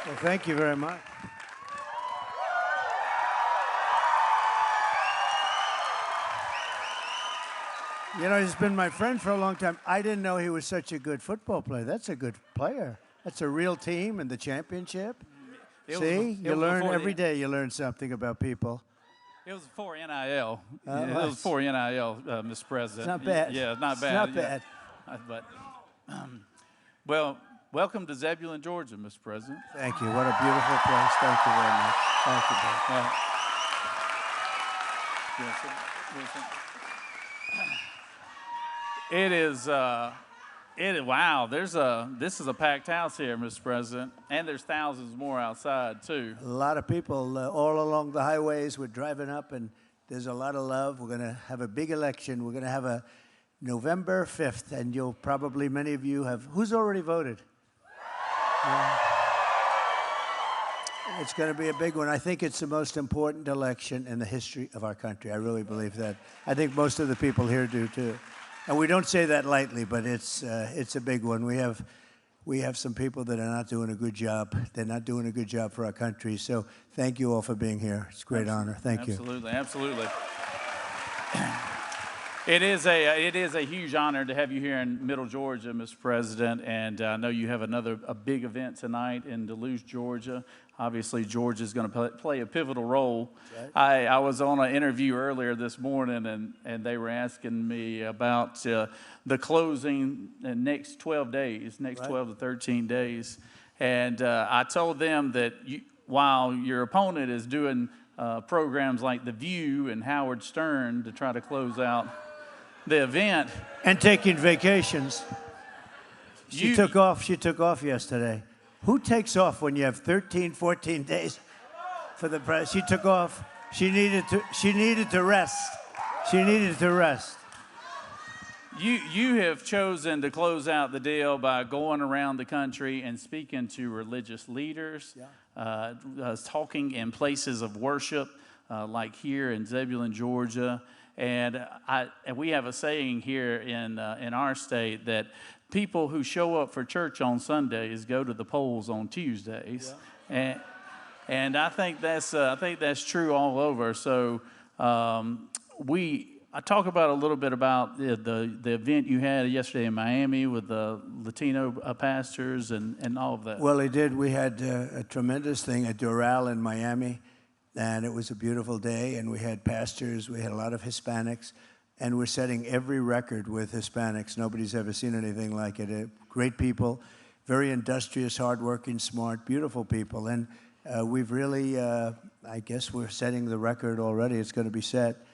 Well, thank you very much. You know, he's been my friend for a long time. I didn't know he was such a good football player. That's a good player. That's a real team in the championship. See, you learn every day. You learn something about people. It was for NIL. It was for NIL, Mr. President. It's not bad. Yeah, not bad. It's not bad. But, well, welcome to Zebulon, Georgia, Mr. President. Thank you. What a beautiful place. Thank you very much. Thank you, Burt. It is. Wow. This is a packed house here, Mr. President, and there's thousands more outside too. A lot of people all along the highways. We're driving up, and there's a lot of love. We're going to have a big election. We're going to have a November 5th, and you'll probably, many of you have. Who's already voted? It's going to be a big one. I think it's the most important election in the history of our country. I really believe that. I think most of the people here do too. And we don't say that lightly, but it's a big one. We have some people that are not doing a good job. They're not doing a good job for our country. So thank you all for being here. It's a great honor. Thank you. Absolutely, absolutely. It is a huge honor to have you here in Middle Georgia, Mr. President. And I know you have a big event tonight in Duluth, Georgia. Obviously, Georgia is going to play a pivotal role. Right. I was on an interview earlier this morning, and they were asking me about the closing in next 12 days, next right. 12 to 13 days. And I told them that while your opponent is doing programs like The View and Howard Stern to try to close out the event. And taking vacations. She took off yesterday. Who takes off when you have 13, 14 days for the press? She took off. She needed to rest. She needed to rest. You have chosen to close out the deal by going around the country and speaking to religious leaders, talking in places of worship, like here in Zebulon, Georgia. And we have a saying here in our state that people who show up for church on Sundays go to the polls on Tuesdays, and I think that's true all over. So I talk about a little bit about the event you had yesterday in Miami with the Latino pastors and all of that. Well, he did. We had a tremendous thing at Doral in Miami, and it was a beautiful day. And we had pastors. We had a lot of Hispanics. And we're setting every record with Hispanics. Nobody's ever seen anything like it. Great people, very industrious, hardworking, smart, beautiful people. And we've really, I guess we're setting the record already. It's going to be set.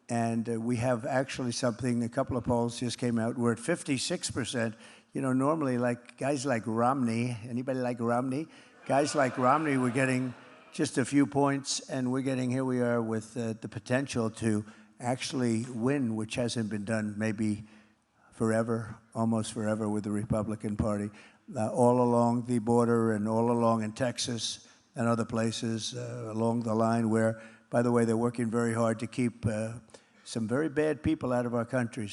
And we have actually something, a couple of polls just came out. We're at 56%. You know, normally like guys like Romney, anybody like Romney? Guys like Romney, we're getting just a few points. And we're getting, here we are with the potential to actually win, which hasn't been done maybe forever, almost forever with the Republican Party, all along the border and all along in Texas and other places along the line where, by the way, they're working very hard to keep some very bad people out of our country.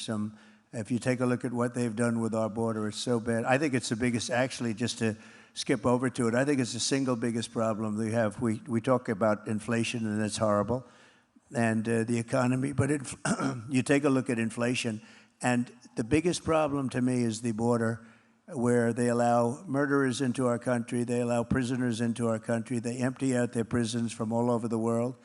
If you take a look at what they've done with our border, it's so bad. I think it's the biggest, actually, just to skip over to it, I think it's the single biggest problem we have. We talk about inflation, and it's horrible, and the economy, but you take a look at inflation, and the biggest problem to me is the border, where they allow murderers into our country, they allow prisoners into our country, they empty out their prisons from all over the world,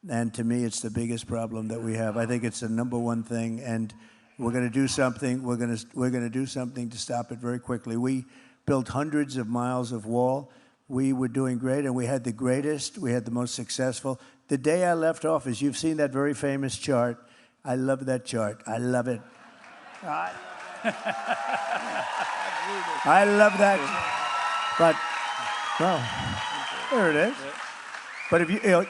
and to me it's the biggest problem that we have. I think it's the number one thing, and we're going to do something. We're going to do something to stop it very quickly. We built hundreds of miles of wall. We were doing great, and we had the greatest, we had the most successful. The day I left office, you've seen that very famous chart. I love that chart. I love it. I love that. But, well, there it is. But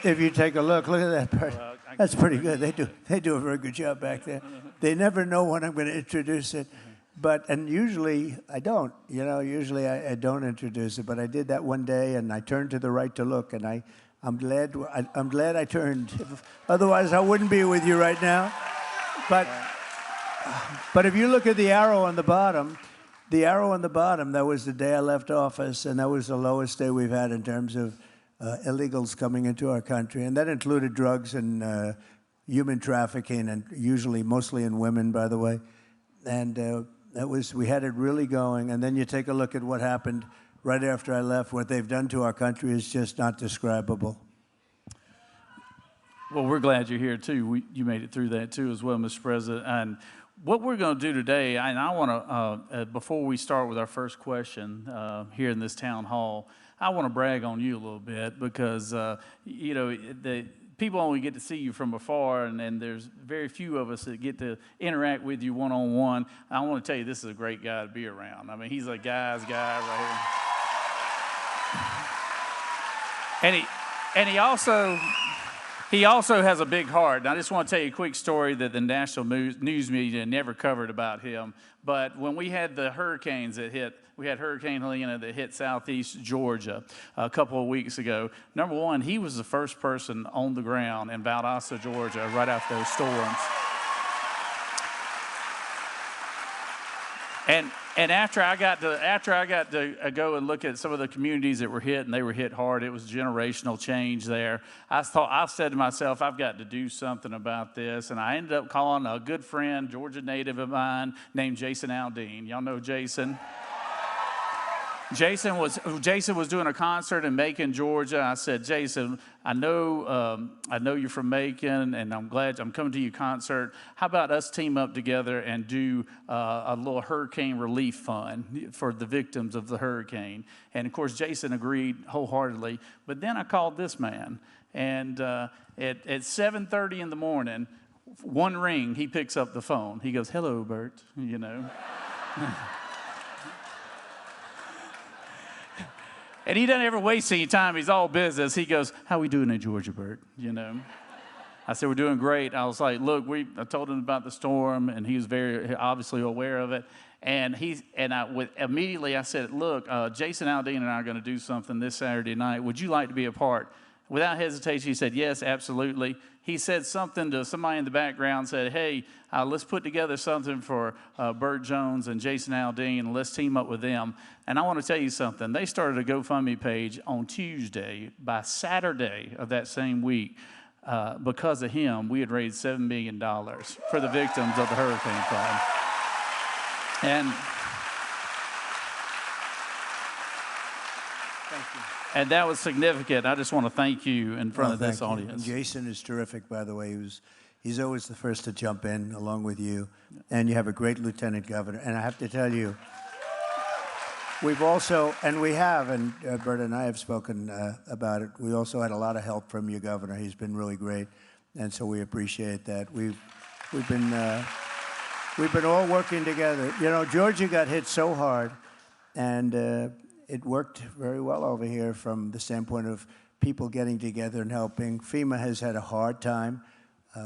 if you take a look at that part, that's pretty good. They do a very good job back there. They never know when I'm going to introduce it. And usually I don't, usually I don't introduce it, but I did that one day, and I turned to the right to look, and I'm glad I turned. Otherwise I wouldn't be with you right now. But if you look at the arrow on the bottom, the arrow on the bottom, that was the day I left office, and that was the lowest day we've had in terms of illegals coming into our country. And that included drugs and human trafficking, and mostly in women, by the way. And we had it really going. And then you take a look at what happened right after I left. What they've done to our country is just not describable. Well, we're glad you're here, too. You made it through that, too, as well, Mr. President. And what we're going to do today, and I want to, before we start with our first question here in this town hall, I want to brag on you a little bit because, the people only get to see you from afar, and there's very few of us that get to interact with you one-on-one. I want to tell you, this is a great guy to be around. I mean, he's a guy's guy right here. And he also has a big heart. And I just want to tell you a quick story that the national news media never covered about him. But when we had the hurricanes that hit, we had Hurricane Helena that hit southeast Georgia a couple of weeks ago. Number one, he was the first person on the ground in Valdosta, Georgia, right after those storms. And after I got to go and look at some of the communities that were hit, and they were hit hard, it was generational change there. I said to myself, I've got to do something about this. And I ended up calling a good friend, Georgia native of mine, named Jason Aldean. Y'all know Jason? Jason was doing a concert in Macon, Georgia. I said, Jason, I know you're from Macon, and I'm glad I'm coming to your concert. How about us team up together and do a little hurricane relief fund for the victims of the hurricane? And of course, Jason agreed wholeheartedly. But then I called this man, and at 7:30 in the morning, one ring, he picks up the phone. He goes, "Hello, Burt," you know. And he doesn't ever waste any time. He's all business. He goes, "How we doing in Georgia, Burt?" You know. I said, "We're doing great." I was like, "Look, I told him about the storm, and he was very obviously aware of it." And immediately I said, "Look, Jason Aldean and I are going to do something this Saturday night. Would you like to be a part?" Without hesitation, he said, "Yes, absolutely." He said something to somebody in the background, said, "Hey, let's put together something for Burt Jones and Jason Aldean, and let's team up with them." And I want to tell you something. They started a GoFundMe page on Tuesday. By Saturday of that same week, because of him, we had raised $7 million for the victims of the Hurricane Fund. And that was significant. I just want to thank you in front of this audience. And Jason is terrific, by the way. He's always the first to jump in, along with you. And you have a great lieutenant governor. And I have to tell you, Burt and I have spoken about it. We also had a lot of help from your governor. He's been really great, and so we appreciate that. We've been all working together. You know, Georgia got hit so hard, and it worked very well over here from the standpoint of people getting together and helping. FEMA has had a hard time.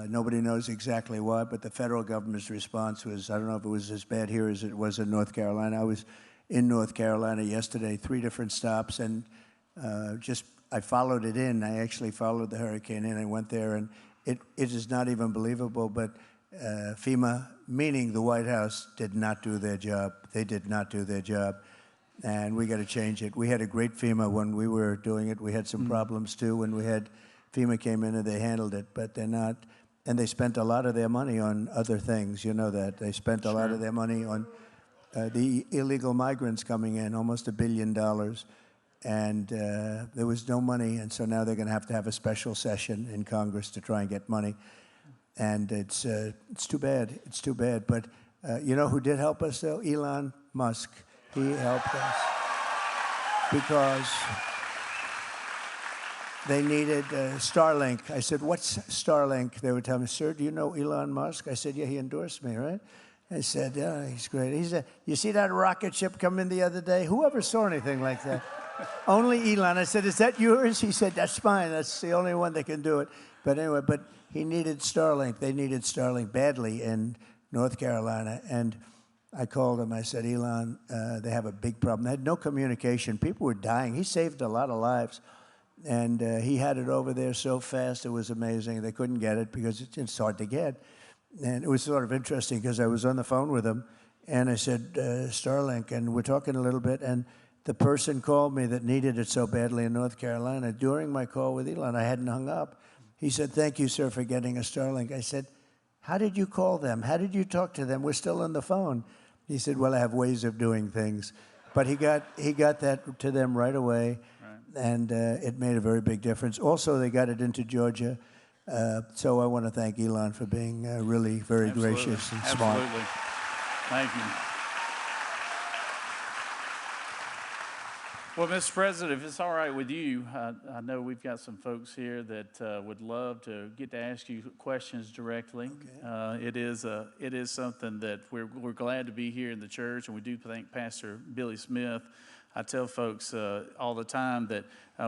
Nobody knows exactly why, but the federal government's response was, I don't know if it was as bad here as it was in North Carolina. I was in North Carolina yesterday, 3 different stops, and I followed it in. I actually followed the hurricane in. I went there, and it is not even believable, but FEMA, meaning the White House, did not do their job. They did not do their job. And we got to change it. We had a great FEMA when we were doing it. We had some problems too when FEMA came in and they handled it, but they're not. And they spent a lot of their money on other things. You know that. They spent a lot of their money on the illegal migrants coming in, almost $1 billion. And there was no money, and so now they're going to have a special session in Congress to try and get money. And it's too bad. It's too bad. But you know who did help us, though? Elon Musk. He helped us because they needed Starlink. I said, "What's Starlink?" They would tell me, "Sir, do you know Elon Musk?" I said, "Yeah, he endorsed me, right?" I said, "Yeah, he's great." He said, "You see that rocket ship come in the other day? Whoever saw anything like that?" Only Elon. I said, "Is that yours?" He said, "That's mine. That's the only one that can do it." But anyway, he needed Starlink. They needed Starlink badly in North Carolina. And I called him. I said, "Elon, they have a big problem." They had no communication. People were dying. He saved a lot of lives. And he had it over there so fast, it was amazing. They couldn't get it because it's hard to get. And it was sort of interesting because I was on the phone with him, And I said, Starlink, and we're talking a little bit, and the person called me that needed it so badly in North Carolina. During my call with Elon, I hadn't hung up. He said, thank you, sir, for getting a Starlink. I said, how did you call them? How did you talk to them? We're still on the phone. He said, well, I have ways of doing things. But he got that to them right away, and it made a very big difference. Also, they got it into Georgia. So I want to thank Elon for being really very gracious and smart. Absolutely. Thank you. Well, Mr. President, if it's all right with you, I know we've got some folks here that would love to get to ask you questions directly. Okay. It is something that we're glad to be here in the church, and we do thank Pastor Billy Smith. I tell folks all the time that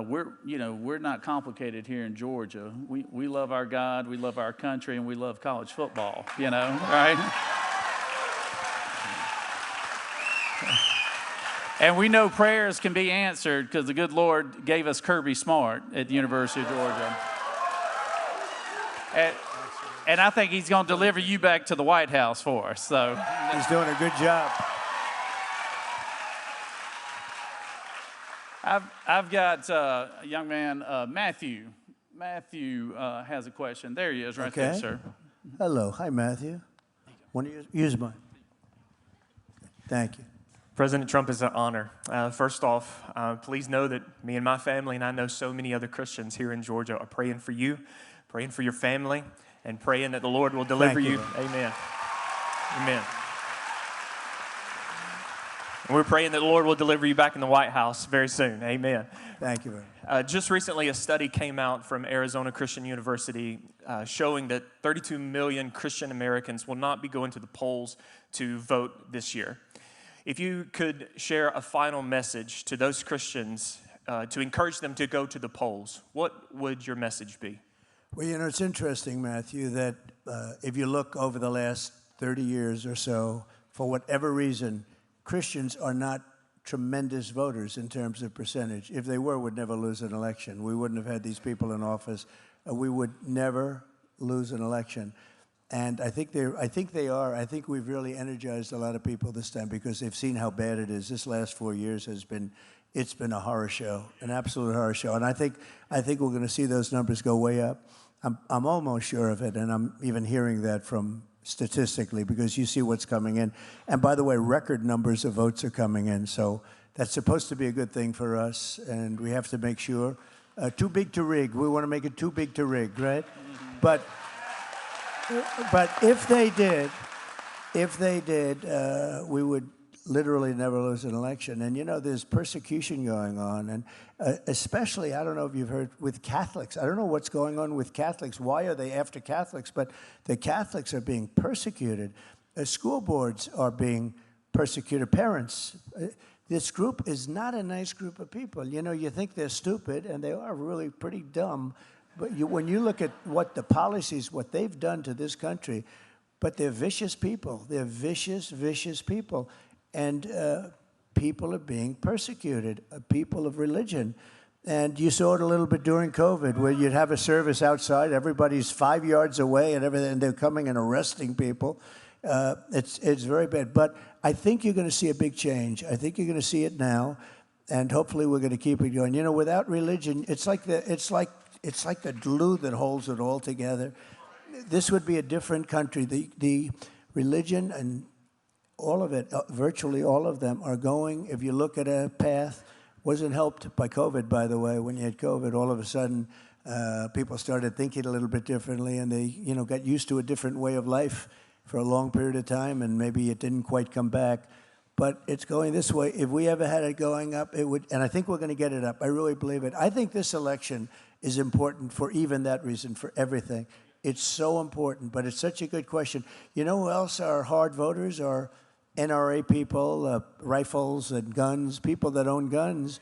we're not complicated here in Georgia. We love our God, we love our country, and we love college football. Right? And we know prayers can be answered because the good Lord gave us Kirby Smart at the University of Georgia. And I think he's going to deliver you back to the White House for us. So he's doing a good job. I've got a young man, Matthew. Matthew has a question. There he is, right there, sir. Hello. Hi, Matthew. Want to use mine? Thank you. President Trump, is an honor. First off, please know that me and my family, and I know so many other Christians here in Georgia, are praying for you, praying for your family, and praying that the Lord will deliver you. Amen. Amen. And we're praying that the Lord will deliver you back in the White House very soon. Amen. Thank you very much. Just recently, a study came out from Arizona Christian University showing that 32 million Christian Americans will not be going to the polls to vote this year. If you could share a final message to those Christians to encourage them to go to the polls, what would your message be? Well, it's interesting, Matthew, that if you look over the last 30 years or so, for whatever reason, Christians are not tremendous voters in terms of percentage. If they were, we'd never lose an election. We wouldn't have had these people in office. We would never lose an election. And I think they are. I think we've really energized a lot of people this time because they've seen how bad it is. This last 4 years it's been a horror show, an absolute horror show. And I think we're going to see those numbers go way up. I'm almost sure of it, and I'm even hearing that from statistically because you see what's coming in. And by the way, record numbers of votes are coming in, so that's supposed to be a good thing for us. And we have to make sure too big to rig. We want to make it too big to rig, right? Mm-hmm. But if they did, we would literally never lose an election. And, there's persecution going on. And especially, I don't know if you've heard, with Catholics. I don't know what's going on with Catholics. Why are they after Catholics? But the Catholics are being persecuted. School boards are being persecuted. Parents. This group is not a nice group of people. You think they're stupid, and they are really pretty dumb. But when you look at what the policies, what they've done to this country, but they're vicious people. They're vicious, vicious people. And people are being persecuted, people of religion. And you saw it a little bit during COVID, where you'd have a service outside, everybody's 5 yards away and everything, and they're coming and arresting people. It's very bad. But I think you're going to see a big change. I think you're going to see it now, and hopefully we're going to keep it going. Without religion, it's like the glue that holds it all together. This would be a different country. The religion and all of it, virtually all of them are going, if you look at a path, wasn't helped by COVID, by the way. When you had COVID, all of a sudden, people started thinking a little bit differently, and they, got used to a different way of life for a long period of time, and maybe it didn't quite come back. But it's going this way. If we ever had it going up, it would, and I think we're going to get it up. I really believe it. I think this election is important for even that reason, for everything. It's so important, but it's such a good question. You know who else are hard voters? Are NRA people, rifles and guns, people that own guns.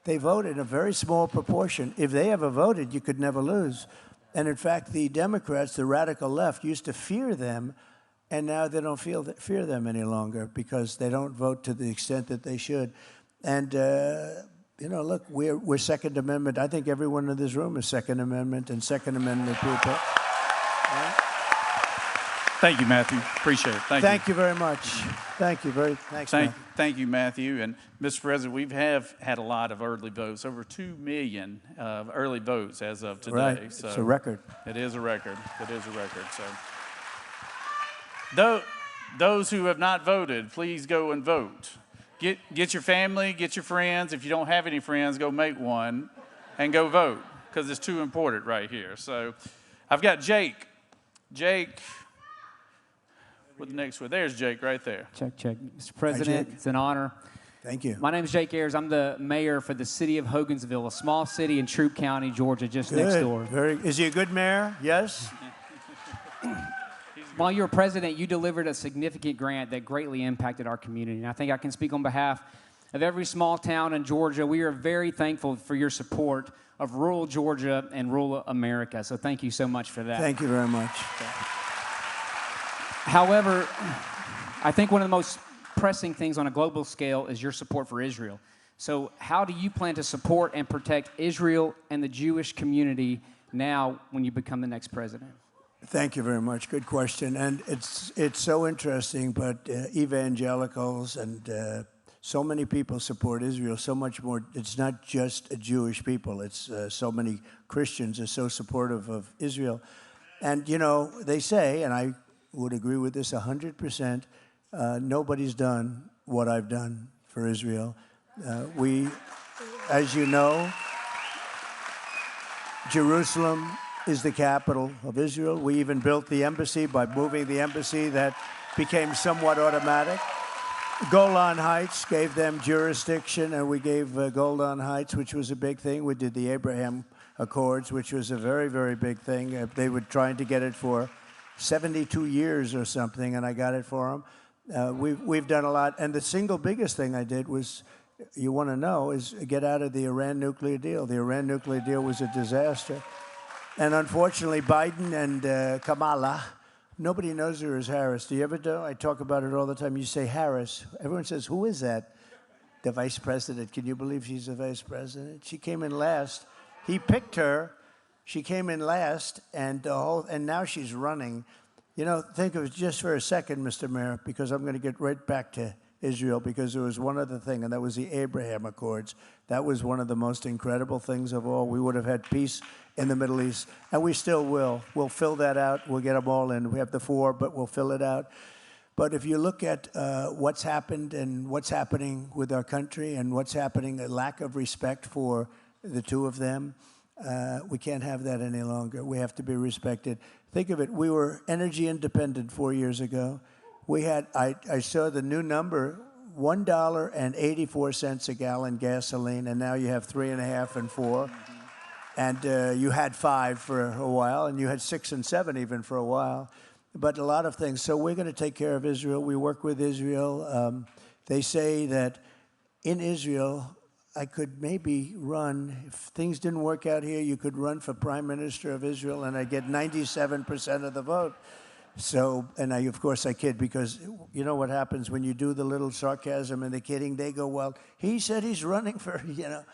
They vote in a very small proportion. If they ever voted, you could never lose. And in fact, the Democrats, the radical left, used to fear them, and now they don't fear them any longer because they don't vote to the extent that they should. And look, we're Second Amendment. I think everyone in this room is Second Amendment and Second Amendment people. Right? Thank you, Matthew. Appreciate it. Thank you very much. Thanks, Matthew. Thank you, Matthew. And Mr. President, we have had a lot of early votes, over 2 million early votes as of today. Right. So it's a record. It is a record. It is a record. So, those who have not voted, please go and vote. Get your family, get your friends. If you don't have any friends, go make one and go vote, because it's too important right here. So, I've got Jake. Jake. With the next one. There's Jake right there. Check. Mr. President, it's an honor. Thank you. My name is Jake Ayers. I'm the mayor for the city of Hogansville, a small city in Troup County, Georgia, just next door. Is he a good mayor? Yes? While you were president, you delivered a significant grant that greatly impacted our community. And I think I can speak on behalf of every small town in Georgia. We are very thankful for your support of rural Georgia and rural America. So thank you so much for that. Thank you very much. However, I think one of the most pressing things on a global scale is your support for Israel. So how do you plan to support and protect Israel and the Jewish community now when you become the next president? Thank you very much. Good question. And it's so interesting, but evangelicals and so many people support Israel so much more. It's not just a Jewish people. It's so many Christians are so supportive of Israel. And, you know, they say, and I would agree with this 100%, nobody's done what I've done for Israel. We, as you know, Jerusalem is the capital of Israel. We even built the embassy. By moving the embassy, that became somewhat automatic. Golan Heights gave them jurisdiction, and we gave Golan Heights, which was a big thing. We did the Abraham Accords, which was a very, very big thing. They were trying to get it for 72 years or something, and I got it for them. We've done a lot, and the single biggest thing I did was, you want to know, is get out of the Iran nuclear deal. The Iran nuclear deal was a disaster, and unfortunately, Biden and Kamala, nobody knows her as Harris. Do you ever do? I talk about it all the time. You say Harris, everyone says, who is that? The vice president. Can you believe she's the vice president? She came in last. He picked her. She came in last, and now she's running. You know, think of it just for a second, Mr. Mayor, because I'm going to get right back to Israel, because there was one other thing, and that was the Abraham Accords. That was one of the most incredible things of all. We would have had peace in the Middle East, and we still will. We'll fill that out. We'll get them all in. We have the 4, but we'll fill it out. But if you look at what's happened and what's happening with our country and what's happening, a lack of respect for the two of them, we can't have that any longer. We have to be respected. Think of it. We were energy independent 4 years ago. We had, I saw the new number, $1.84 a gallon gasoline, and now you have 3.5 and 4. And you had 5 for a while, and you had 6 and 7 even for a while. But a lot of things. So we're going to take care of Israel. We work with Israel. They say that in Israel, I could maybe run, if things didn't work out here, you could run for Prime Minister of Israel, and I'd get 97% of the vote. So, and of course I kid, because you know what happens when you do the little sarcasm and the kidding, they go, well, he said he's running for, you know.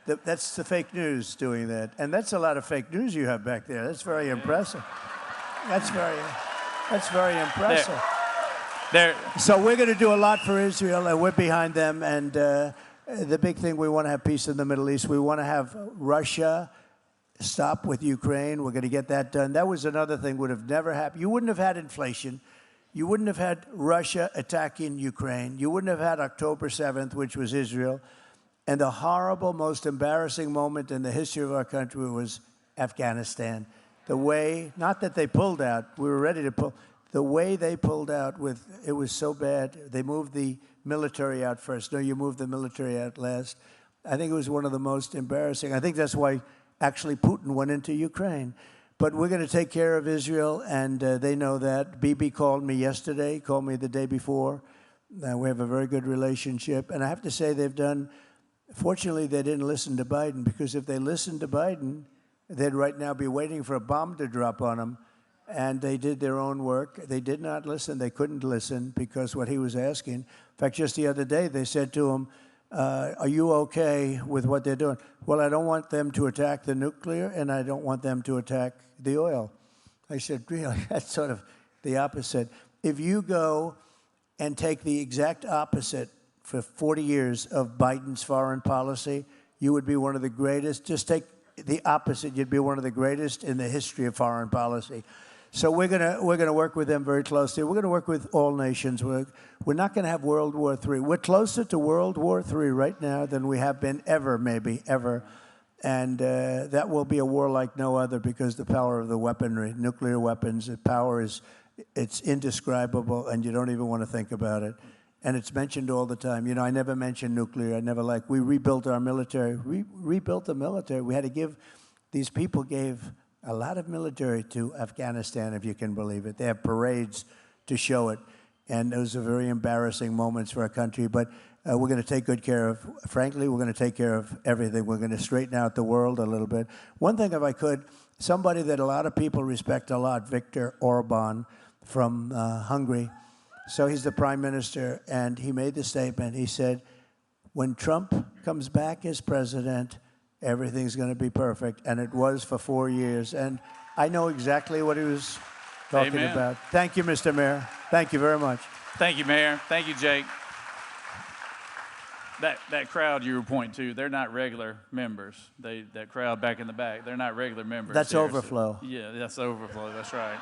That's the fake news doing that. And that's a lot of fake news you have back there. That's very impressive. That's very impressive. So we're going to do a lot for Israel, and we're behind them. And the big thing, we want to have peace in the Middle East. We want to have Russia stop with Ukraine. We're going to get that done. That was another thing would have never happened. You wouldn't have had inflation. You wouldn't have had Russia attacking Ukraine. You wouldn't have had October 7th, which was Israel. And the horrible, most embarrassing moment in the history of our country was Afghanistan. The way, not that they pulled out, we were ready to pull, the way they pulled out it was so bad. They moved the military out first. No, you moved the military out last. I think it was one of the most embarrassing. I think that's why actually Putin went into Ukraine. But we're going to take care of Israel, and they know that. Bibi called me yesterday, called me the day before. We have a very good relationship. And I have to say they've done, fortunately, they didn't listen to Biden, because if they listened to Biden, they'd right now be waiting for a bomb to drop on them. And they did their own work. They did not listen. They couldn't listen because what he was asking. In fact, just the other day, they said to him, are you okay with what they're doing? Well, I don't want them to attack the nuclear, and I don't want them to attack the oil. I said, really? That's sort of the opposite. If you go and take the exact opposite for 40 years of Biden's foreign policy, you would be one of the greatest. Just take the opposite, you'd be one of the greatest in the history of foreign policy. So we're gonna work with them very closely. We're gonna work with all nations. We're not gonna have World War III. We're closer to World War III right now than we have been ever, maybe, ever. And that will be a war like no other because the power of the weaponry, nuclear weapons, the power it's indescribable, and you don't even want to think about it. And it's mentioned all the time. You know, I never mention nuclear. I never we rebuilt our military. We rebuilt the military. We had to give, these people gave a lot of military to Afghanistan, if you can believe it. They have parades to show it. And those are very embarrassing moments for our country. But we're going to take good care of, frankly, we're going to take care of everything. We're going to straighten out the world a little bit. One thing, if I could, somebody that a lot of people respect a lot, Viktor Orban from Hungary. So he's the prime minister, and he made the statement. He said, when Trump comes back as president, everything's going to be perfect. And it was for 4 years. And I know exactly what he was talking about. Thank you, Mr. Mayor. Thank you very much. Thank you, Mayor. Thank you, Jake. That crowd you were pointing to, they're not regular members. That crowd back in the back, they're not regular members. That's overflow. So, yeah, that's overflow. That's right.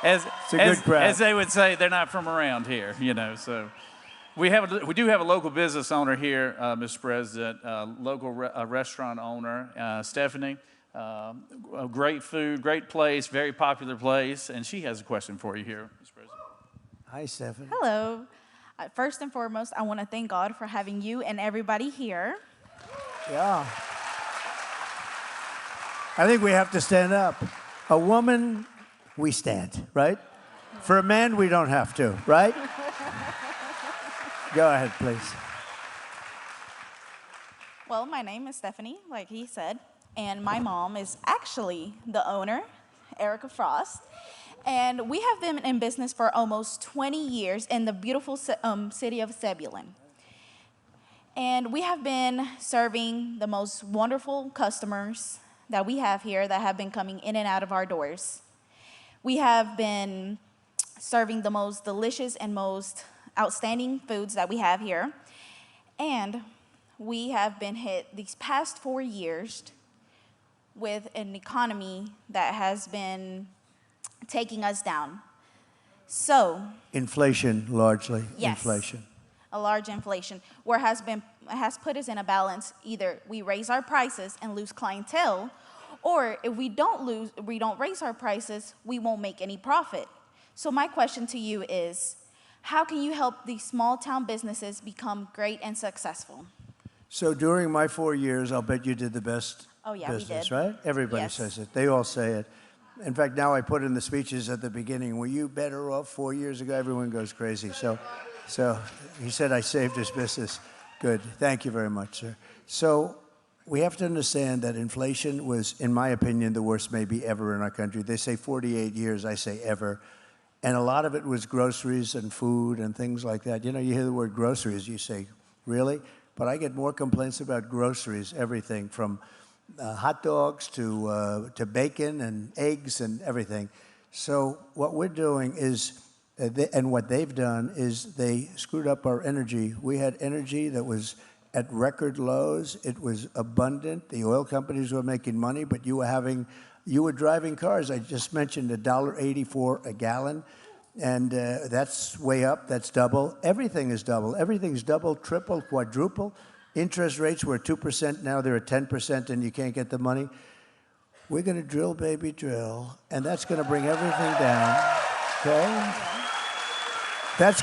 It's a good crowd. As they would say, they're not from around here, you know. So we do have a local business owner here, Mr. President, local restaurant owner, Stephanie. Great food, great place, very popular place, and she has a question for you here, Mr. President. Hi, Stephanie. Hello. First and foremost, I want to thank God for having you and everybody here. Yeah. I think we have to stand up. A woman, we stand, right? For a man, we don't have to, right? Go ahead, please. Well, my name is Stephanie, like he said, and my mom is actually the owner, Erica Frost. And we have been in business for almost 20 years in the beautiful city of Zebulon. And we have been serving the most wonderful customers that we have here that have been coming in and out of our doors. We have been serving the most delicious and most outstanding foods that we have here. And we have been hit these past 4 years with an economy that has been taking us down. So inflation, largely. Yes, inflation. A large inflation, where has put us in a balance. Either we raise our prices and lose clientele, or if we don't raise our prices, we won't make any profit. So my question to you is, how can you help these small town businesses become great and successful? So during my 4 years, I'll bet you did the best business, right? Everybody says it. They all say it. In fact, now I put in the speeches at the beginning, were you better off 4 years ago? Everyone goes crazy. So he said I saved his business. Good. Thank you very much, sir. So we have to understand that inflation was, in my opinion, the worst maybe ever in our country. They say 48 years, I say ever. And a lot of it was groceries and food and things like that. You know, you hear the word groceries, you say, really? But I get more complaints about groceries, everything from hot dogs to bacon and eggs and everything. So what we're doing is, and what they've done is they screwed up our energy. We had energy that was at record lows. It was abundant. The oil companies were making money, but you were driving cars. I just mentioned $1.84 a gallon, and that's way up. That's double. Everything is double. Everything's double, triple, quadruple. Interest rates were 2%, now they're at 10%, and you can't get the money. We're going to drill, baby, drill, and that's going to bring everything down, okay? That's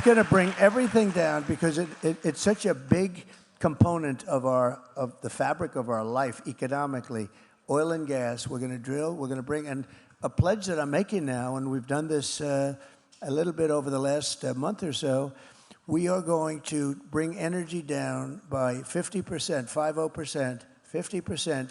going to bring everything down because it's such a big component of the fabric of our life economically. Oil and gas, we're going to drill, we're going to bring, and a pledge that I'm making now, and we've done this a little bit over the last month or so, we are going to bring energy down by 50%, 50%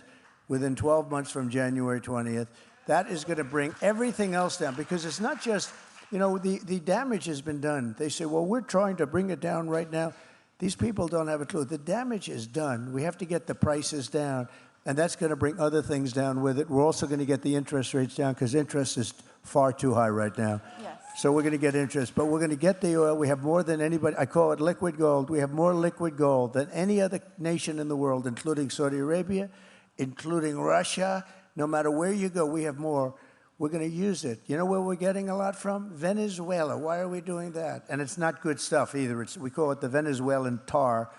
within 12 months from January 20th. That is going to bring everything else down because it's not just, you know, the damage has been done. They say, well, we're trying to bring it down right now. These people don't have a clue. The damage is done. We have to get the prices down. And that's going to bring other things down with it. We're also going to get the interest rates down because interest is far too high right now. Yes. So we're going to get interest. But we're going to get the oil. We have more than anybody. I call it liquid gold. We have more liquid gold than any other nation in the world, including Saudi Arabia, including Russia. No matter where you go, we have more. We're going to use it. You know where we're getting a lot from? Venezuela. Why are we doing that? And it's not good stuff either. We call it the Venezuelan tar.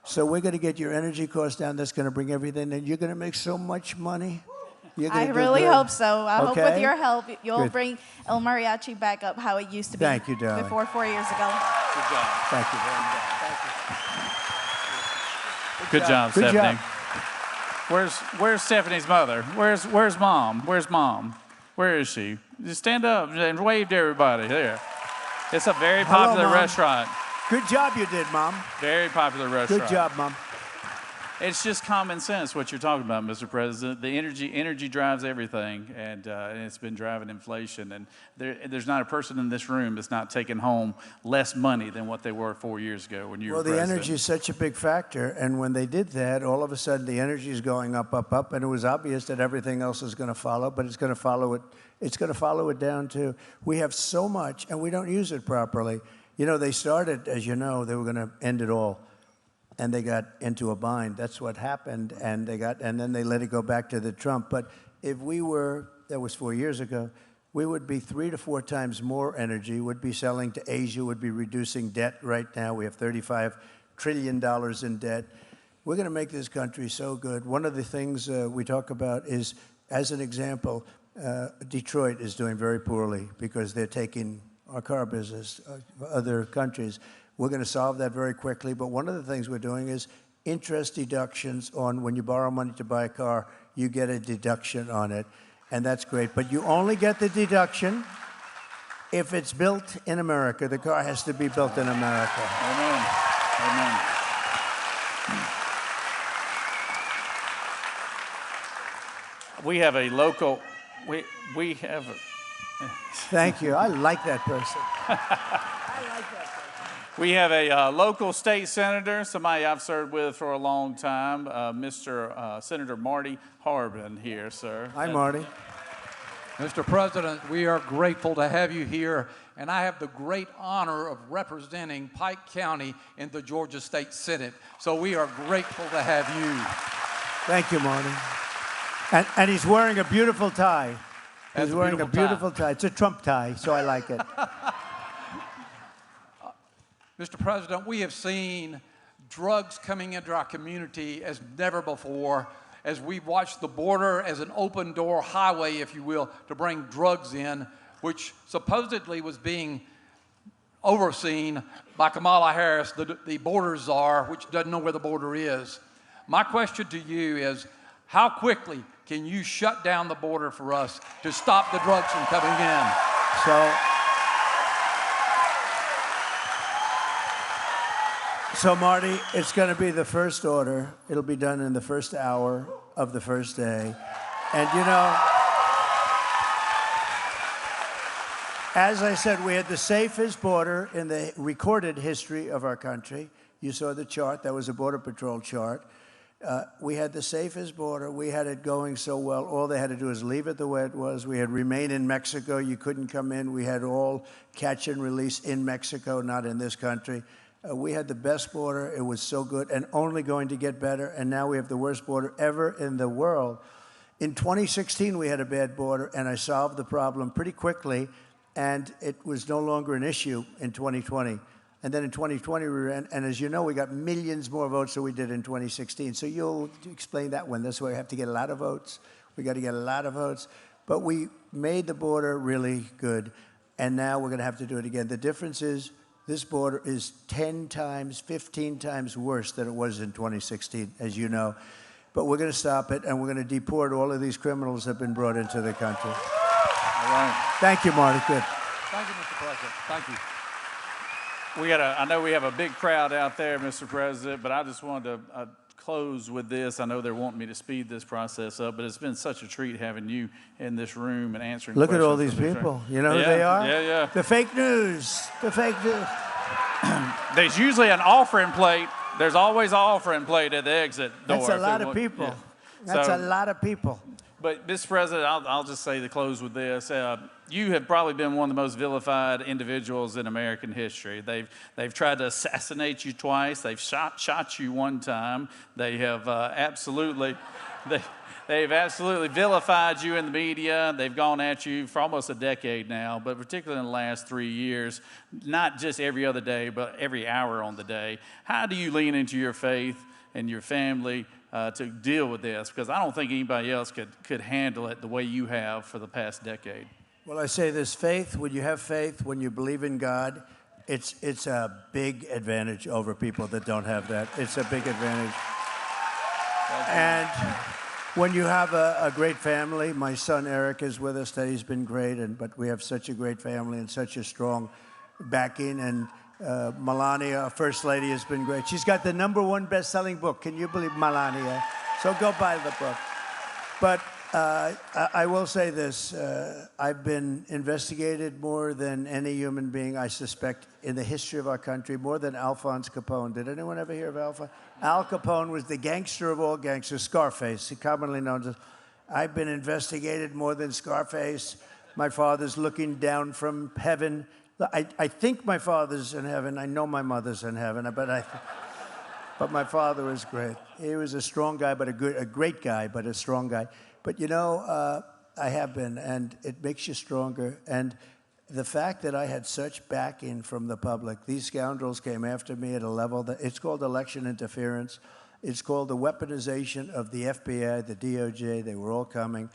So we're going to get your energy costs down. That's going to bring everything in. You're going to make so much money. I really hope so. I hope with your help, you'll Good. bring El Mariachi back up how it used to be. Thank you, darling. Before 4 years ago. Good job. Thank you very much. Good job, Good Stephanie. job. Where's Stephanie's mother? Where's Mom? Where's Mom? Where is she? Just stand up and wave to everybody. There. It's a very popular Mom. restaurant. Good job you did, Mom. Very popular restaurant. Good job, Mom. It's just common sense what you're talking about, Mr. President. The energy drives everything, and it's been driving inflation. And there's not a person in this room that's not taking home less money than what they were 4 years ago when you were president. Well, the energy is such a big factor, and when they did that, all of a sudden the energy is going up, up, up, and it was obvious that everything else is going to follow, but it's going to follow it. It's going to follow it down too. We have so much, and we don't use it properly. You know, they started, as you know, they were going to end it all. And they got into a bind. That's what happened, and then they let it go back to the Trump. But if we were, that was 4 years ago, we would be 3 to 4 times more energy, would be selling to Asia, would be reducing debt right now. We have $35 trillion in debt. We're going to make this country so good. One of the things we talk about is, as an example, Detroit is doing very poorly because they're taking our car business, other countries. We're going to solve that very quickly. But one of the things we're doing is interest deductions on when you borrow money to buy a car, you get a deduction on it. And that's great. But you only get the deduction if it's built in America. The car has to be built in America. Amen. Amen. We have a local, we have a, Thank you. I like that person. we have a local state senator, somebody I've served with for a long time, Mr. Senator Marty Harbin here, sir. Hi, Marty. Mr. President, we are grateful to have you here, and I have the great honor of representing Pike County in the Georgia State Senate. So we are grateful to have you. Thank you, Marty. And he's wearing a beautiful tie. That's He's wearing a beautiful tie. tie. It's a Trump tie, so I like it. Mr. President, we have seen drugs coming into our community as never before, as we've watched the border as an open door highway, if you will, to bring drugs in, which supposedly was being overseen by Kamala Harris, the border czar, which doesn't know where the border is. My question to you is, how quickly can you shut down the border for us to stop the drugs from coming in? So Marty, it's going to be the first order. It'll be done in the first hour of the first day. And you know, as I said, we had the safest border in the recorded history of our country. You saw the chart. That was a Border Patrol chart. We had the safest border. We had it going so well. All they had to do is leave it the way it was. We had remain in Mexico. You couldn't come in. We had all catch and release in Mexico, not in this country. We had the best border. It was so good and only going to get better. And now we have the worst border ever in the world. In 2016, we had a bad border, and I solved the problem pretty quickly, and it was no longer an issue in 2020. And then in 2020, we ran, and as you know, we got millions more votes than we did in 2016. So you'll explain that one. That's why we have to get a lot of votes. We got to get a lot of votes. But we made the border really good, and now we're going to have to do it again. The difference is this border is 10 times, 15 times worse than it was in 2016, as you know. But we're going to stop it, and we're going to deport all of these criminals that have been brought into the country. All right. Thank you, Marty. Good. Thank you, Mr. President. Thank you. I know we have a big crowd out there, Mr. President, but I just wanted to close with this. I know they're wanting me to speed this process up, but it's been such a treat having you in this room and answering Look at questions. all these people. You know who they are? Yeah, yeah. The fake news. The fake news. There's usually an offering plate. There's always an offering plate at the exit door. That's a lot of people. That's a lot of people. But, Mr. President, I'll just say to close with this. You have probably been one of the most vilified individuals in American history. They've tried to assassinate you twice. They've shot you one time. They have they've absolutely vilified you in the media. They've gone at you for almost a decade now, but particularly in the last 3 years, not just every other day, but every hour on the day. How do you lean into your faith and your family to deal with this? Because I don't think anybody else could handle it the way you have for the past decade. Well, I say this, faith, when you have faith, when you believe in God, it's a big advantage over people that don't have that. It's a big advantage. And when you have a great family, my son Eric is with us, that he's been great, but we have such a great family and such a strong backing. And Melania, our First Lady, has been great. She's got the #1 best-selling book. Can you believe Melania? So go buy the book. But I will say this. I've been investigated more than any human being, I suspect, in the history of our country, more than Alphonse Capone. Did anyone ever hear of Alphonse? Al Capone was the gangster of all gangsters, Scarface, commonly known as. I've been investigated more than Scarface. My father's looking down from heaven. I think my father's in heaven. I know my mother's in heaven, but my father was great. He was a strong guy, but a great guy, but a strong guy. But you know, I have been, and it makes you stronger. And the fact that I had such backing from the public, these scoundrels came after me at a level that it's called election interference. It's called the weaponization of the FBI, the DOJ. They were all coming.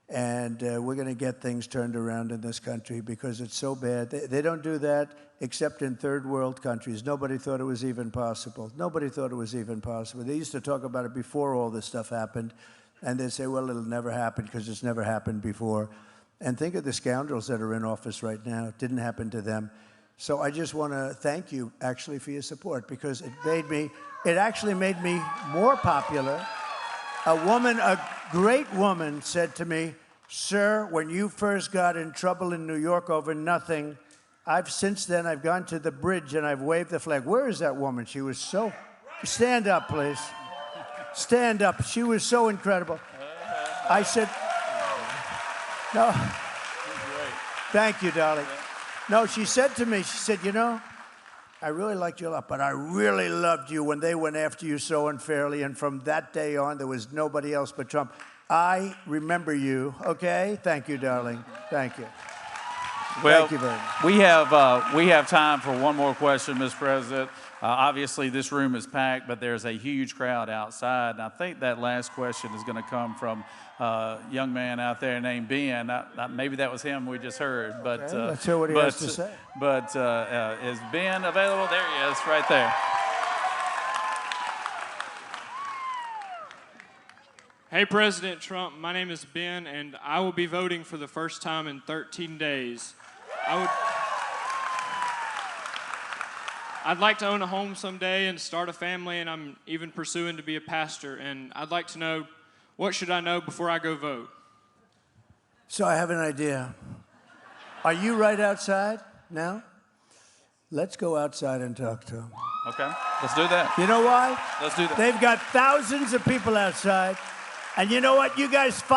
And we're going to get things turned around in this country because it's so bad. They don't do that except in third world countries. Nobody thought it was even possible. Nobody thought it was even possible. They used to talk about it before all this stuff happened. And they say, well, it'll never happen because it's never happened before. And think of the scoundrels that are in office right now. It didn't happen to them. So I just want to thank you, actually, for your support because it actually made me more popular. A great woman said to me, sir, when you first got in trouble in New York over nothing, since then I've gone to the bridge and I've waved the flag. Where is that woman? She was so, stand up, please. Stand up. She was so incredible. I said, no. Thank you, darling. No, she said to me, she said, you know, I really liked you a lot, but I really loved you when they went after you so unfairly. And from that day on, there was nobody else but Trump. I remember you, okay? Thank you, darling. Thank you. Well, Thank you very much. We have time for one more question, Mr. President. Obviously, this room is packed, but there's a huge crowd outside. And I think that last question is going to come from a young man out there named Ben. Maybe that was him we just heard. But Okay, let's hear what he has to say. But is Ben available? There he is, right there. Hey, President Trump, my name is Ben, and I will be voting for the first time in 13 days. I'd like to own a home someday and start a family, and I'm even pursuing to be a pastor. And I'd like to know, what should I know before I go vote? So I have an idea. Are you right outside now? Let's go outside and talk to him. Okay, let's do that. You know why? Let's do that. They've got thousands of people outside. And you know what? You guys